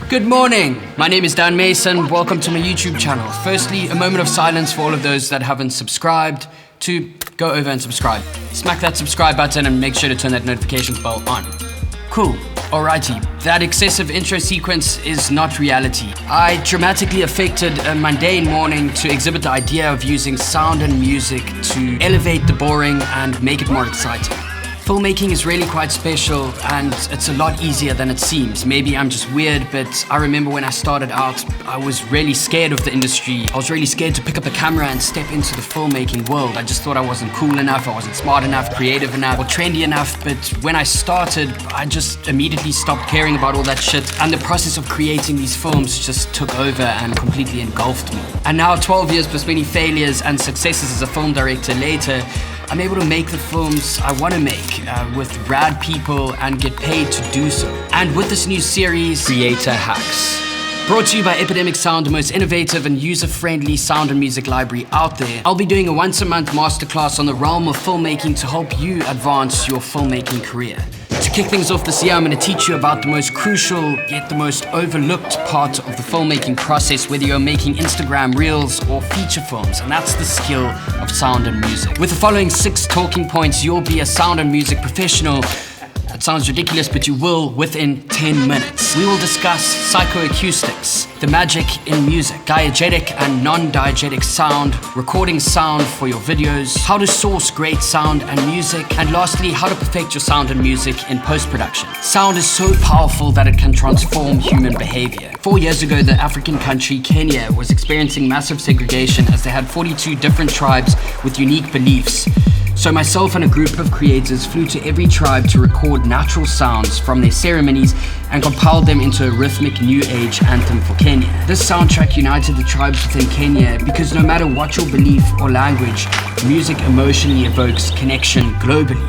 Good morning, my name is Dan Mace and welcome to my YouTube channel. Firstly, a moment of silence for all of those that haven't subscribed. To go over and subscribe. Smack that subscribe button and make sure to turn that notifications bell on. Cool, alrighty. That excessive intro sequence is not reality. I dramatically affected a mundane morning to exhibit the idea of using sound and music to elevate the boring and make it more exciting. Filmmaking is really quite special and it's a lot easier than it seems. Maybe I'm just weird, but I remember when I started out, I was really scared of the industry. I was really scared to pick up a camera and step into the filmmaking world. I just thought I wasn't cool enough, I wasn't smart enough, creative enough, or trendy enough. But when I started, I just immediately stopped caring about all that shit. And the process of creating these films just took over and completely engulfed me. And now 12 years plus many failures and successes as a film director later, I'm able to make the films I want to make with rad people and get paid to do so. And with this new series, Creator Hacks. Brought to you by Epidemic Sound, the most innovative and user-friendly sound and music library out there. I'll be doing a once-a-month masterclass on the realm of filmmaking to help you advance your filmmaking career. To kick things off this year, I'm going to teach you about the most crucial, yet the most overlooked part of the filmmaking process, whether you're making Instagram reels or feature films, and that's the skill of sound and music. With the following 6 talking points, you'll be a sound and music professional. That sounds ridiculous, but you will within 10 minutes. We will discuss psychoacoustics, the magic in music, diegetic and non-diegetic sound, recording sound for your videos, how to source great sound and music, and lastly, how to perfect your sound and music in post-production. Sound is so powerful that it can transform human behavior. 4 years ago, the African country Kenya was experiencing massive segregation as they had 42 different tribes with unique beliefs. So myself and a group of creators flew to every tribe to record natural sounds from their ceremonies and compiled them into a rhythmic new age anthem for Kenya. This soundtrack united the tribes within Kenya because no matter what your belief or language, music emotionally evokes connection globally.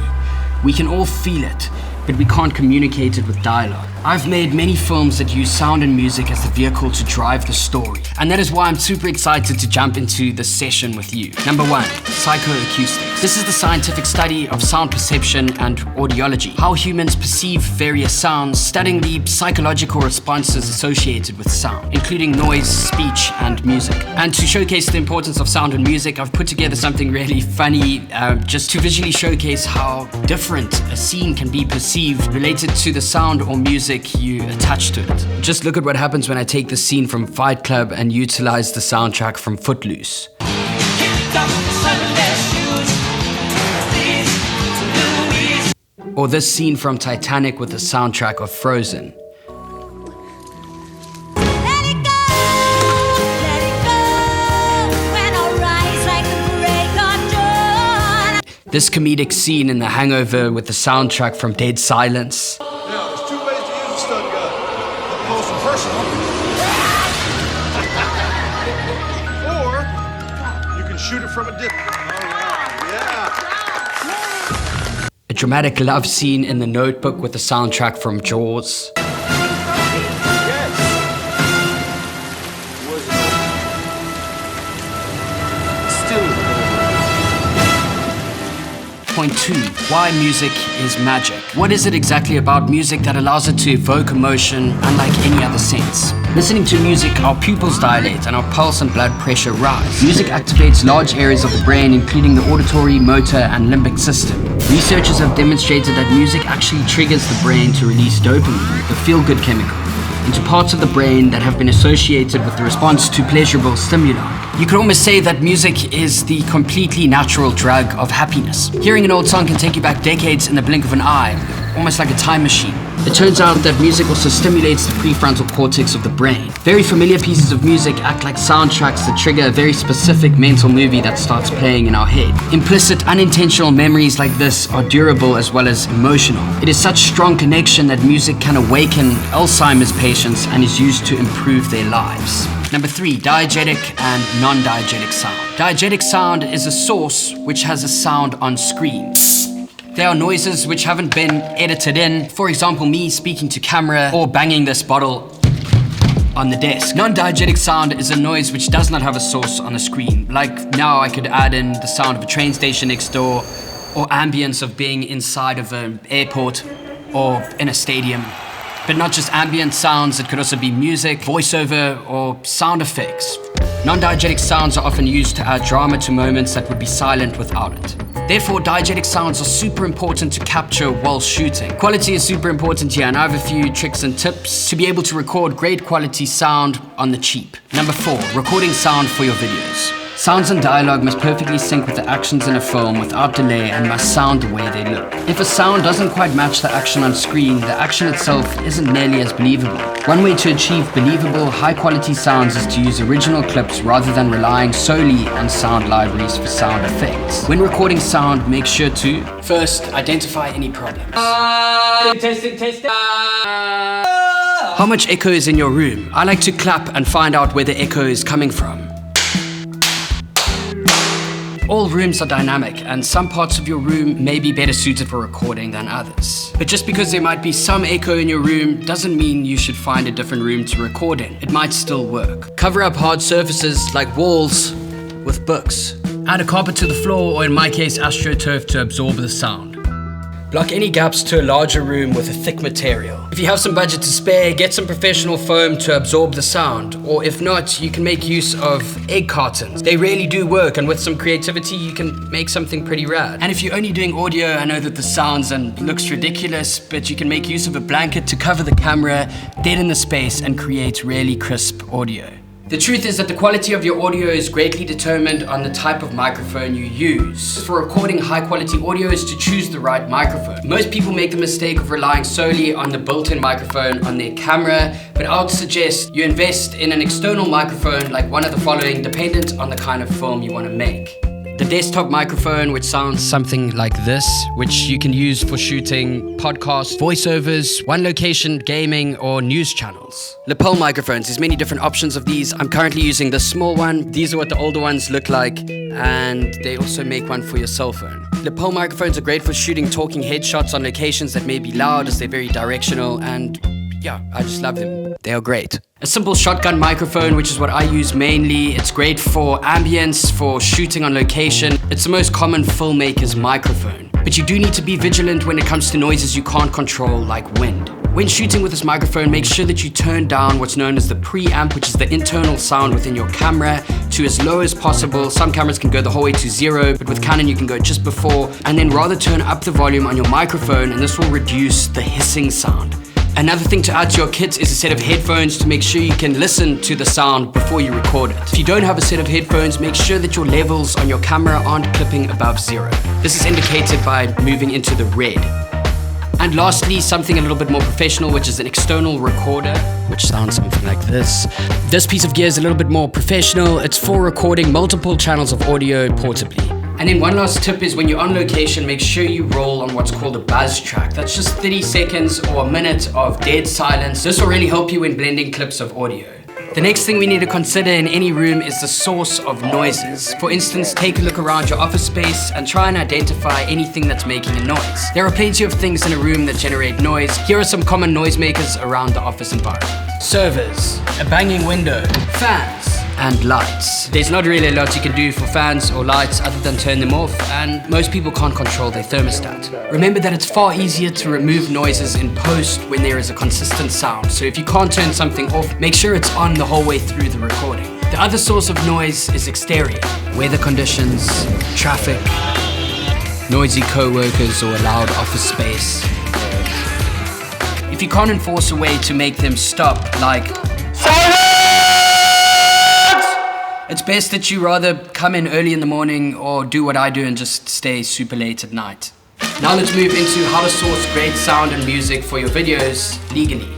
We can all feel it, but we can't communicate it with dialogue. I've made many films that use sound and music as the vehicle to drive the story, and that is why I'm super excited to jump into this session with you. Number 1, psychoacoustics. This is the scientific study of sound perception and audiology, how humans perceive various sounds, studying the psychological responses associated with sound, including noise, speech, and music. And to showcase the importance of sound and music, I've put together something really funny, just to visually showcase how different a scene can be perceived related to the sound or music you attach to it. Just look at what happens when I take the scene from Fight Club and utilize the soundtrack from Footloose. Or this scene from Titanic with the soundtrack of Frozen. This comedic scene in The Hangover with the soundtrack from Dead Silence. Now, there's 2 ways to use a stun gun. Up close and personal. Or you can shoot it from a distance. Yeah. A dramatic love scene in The Notebook with the soundtrack from Jaws. Point 2, why music is magic. What is it exactly about music that allows it to evoke emotion unlike any other sense? Listening to music, our pupils dilate and our pulse and blood pressure rise. Music activates large areas of the brain, including the auditory, motor, and limbic system. Researchers have demonstrated that music actually triggers the brain to release dopamine, the feel-good chemical, into parts of the brain that have been associated with the response to pleasurable stimuli. You could almost say that music is the completely natural drug of happiness. Hearing an old song can take you back decades in the blink of an eye, almost like a time machine. It turns out that music also stimulates the prefrontal cortex of the brain. Very familiar pieces of music act like soundtracks that trigger a very specific mental movie that starts playing in our head. Implicit, unintentional memories like this are durable as well as emotional. It is such strong connection that music can awaken Alzheimer's patients and is used to improve their lives. Number 3, diegetic and non-diegetic sound. Diegetic sound is a source which has a sound on screen. They are noises which haven't been edited in. For example, me speaking to camera or banging this bottle on the desk. Non-diegetic sound is a noise which does not have a source on the screen. Like now I could add in the sound of a train station next door or ambience of being inside of an airport or in a stadium. But not just ambient sounds, it could also be music, voiceover, or sound effects. Non-diegetic sounds are often used to add drama to moments that would be silent without it. Therefore, diegetic sounds are super important to capture while shooting. Quality is super important here, and I have a few tricks and tips to be able to record great quality sound on the cheap. Number 4, recording sound for your videos. Sounds and dialogue must perfectly sync with the actions in a film without delay and must sound the way they look. If a sound doesn't quite match the action on screen, the action itself isn't nearly as believable. One way to achieve believable, high-quality sounds is to use original clips rather than relying solely on sound libraries for sound effects. When recording sound, make sure to first identify any problems. Testing. How much echo is in your room? I like to clap and find out where the echo is coming from. All rooms are dynamic, and some parts of your room may be better suited for recording than others. But just because there might be some echo in your room doesn't mean you should find a different room to record in. It might still work. Cover up hard surfaces like walls with books. Add a carpet to the floor, or in my case, AstroTurf to absorb the sound. Block any gaps to a larger room with a thick material. If you have some budget to spare, get some professional foam to absorb the sound. Or if not, you can make use of egg cartons. They really do work, and with some creativity, you can make something pretty rad. And if you're only doing audio, I know that this sounds and looks ridiculous, but you can make use of a blanket to cover the camera, dead in the space, and create really crisp audio. The truth is that the quality of your audio is greatly determined on the type of microphone you use. For recording high quality audio is to choose the right microphone. Most people make the mistake of relying solely on the built-in microphone on their camera, but I would suggest you invest in an external microphone like one of the following, dependent on the kind of film you want to make. The desktop microphone, which sounds something like this, which you can use for shooting podcasts, voiceovers, one location, gaming, or news channels. Lapel microphones, there's many different options of these. I'm currently using the small one. These are what the older ones look like, and they also make one for your cell phone. Lapel microphones are great for shooting talking headshots on locations that may be loud, as they're very directional, and yeah, I just love them. They are great. A simple shotgun microphone, which is what I use mainly. It's great for ambience, for shooting on location. It's the most common filmmaker's microphone. But you do need to be vigilant when it comes to noises you can't control, like wind. When shooting with this microphone, make sure that you turn down what's known as the preamp, which is the internal sound within your camera, to as low as possible. Some cameras can go the whole way to 0, but with Canon you can go just before, and then rather turn up the volume on your microphone, and this will reduce the hissing sound. Another thing to add to your kit is a set of headphones to make sure you can listen to the sound before you record it. If you don't have a set of headphones, make sure that your levels on your camera aren't clipping above 0. This is indicated by moving into the red. And lastly, something a little bit more professional, which is an external recorder, which sounds something like this. This piece of gear is a little bit more professional. It's for recording multiple channels of audio portably. And then one last tip is when you're on location, make sure you roll on what's called a buzz track. That's just 30 seconds or a minute of dead silence. This will really help you when blending clips of audio. The next thing we need to consider in any room is the source of noises. For instance, take a look around your office space and try and identify anything that's making a noise. There are plenty of things in a room that generate noise. Here are some common noisemakers around the office environment. Servers, a banging window, fans, and lights. There's not really a lot you can do for fans or lights other than turn them off, and most people can't control their thermostat. Remember that it's far easier to remove noises in post when there is a consistent sound, so if you can't turn something off, make sure it's on the whole way through the recording. The other source of noise is exterior. Weather conditions, traffic, noisy co-workers, or a loud office space. If you can't enforce a way to make them stop, like silence! It's best that you rather come in early in the morning or do what I do and just stay super late at night. Now let's move into how to source great sound and music for your videos legally.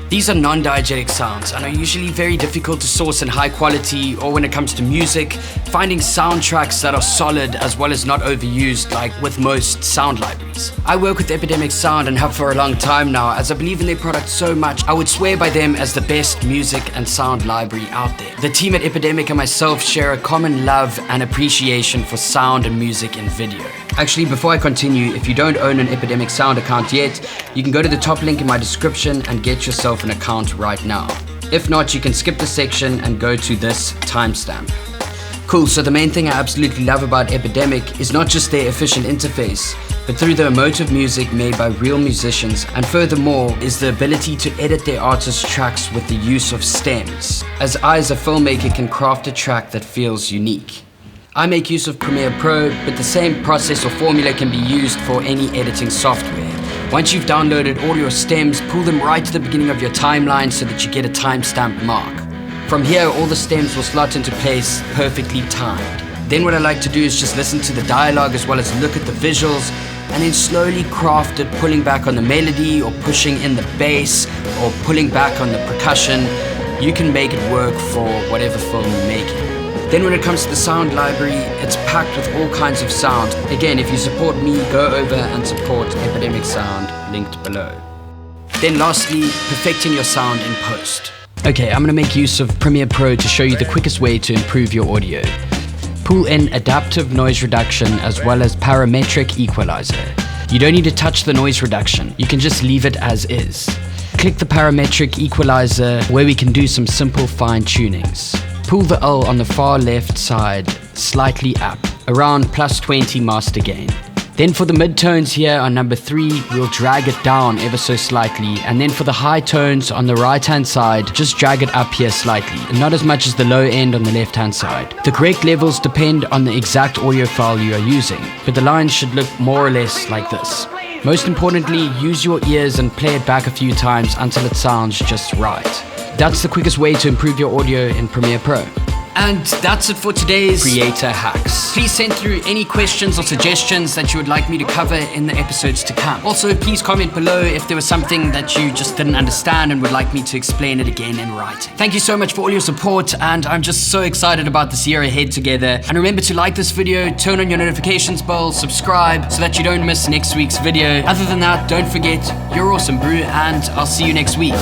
These are non-diegetic sounds and are usually very difficult to source in high quality, or when it comes to music, finding soundtracks that are solid as well as not overused like with most sound libraries. I work with Epidemic Sound and have for a long time now, as I believe in their product so much. I would swear by them as the best music and sound library out there. The team at Epidemic and myself share a common love and appreciation for sound and music in video. Actually, before I continue, if you don't own an Epidemic Sound account yet, you can go to the top link in my description and get yourself an account right now. If not, you can skip the section and go to this timestamp. Cool, so the main thing I absolutely love about Epidemic is not just their efficient interface, but through the emotive music made by real musicians, and furthermore is the ability to edit their artists' tracks with the use of stems, as I as a filmmaker can craft a track that feels unique. I make use of Premiere Pro, but the same process or formula can be used for any editing software. Once you've downloaded all your stems, pull them right to the beginning of your timeline so that you get a timestamp mark. From here, all the stems will slot into place perfectly timed. Then what I like to do is just listen to the dialogue as well as look at the visuals, and then slowly craft it, pulling back on the melody or pushing in the bass or pulling back on the percussion. You can make it work for whatever film you're making. Then when it comes to the sound library, it's packed with all kinds of sound. Again, if you support me, go over and support Epidemic Sound, linked below. Then lastly, perfecting your sound in post. Okay, I'm gonna make use of Premiere Pro to show you the quickest way to improve your audio. Pull in adaptive noise reduction as well as parametric equalizer. You don't need to touch the noise reduction, you can just leave it as is. Click the parametric equalizer where we can do some simple fine tunings. Pull the L on the far left side slightly up, around +20 master gain. Then for the midtones here on number 3, we'll drag it down ever so slightly, and then for the high tones on the right hand side, just drag it up here slightly, and not as much as the low end on the left hand side. The correct levels depend on the exact audio file you are using, but the lines should look more or less like this. Most importantly, use your ears and play it back a few times until it sounds just right. That's the quickest way to improve your audio in Premiere Pro. And that's it for today's Creator Hacks. Please send through any questions or suggestions that you would like me to cover in the episodes to come. Also, please comment below if there was something that you just didn't understand and would like me to explain it again in writing. Thank you so much for all your support, and I'm just so excited about this year ahead together. And remember to like this video, turn on your notifications bell, subscribe so that you don't miss next week's video. Other than that, don't forget, you're awesome, brew, and I'll see you next week.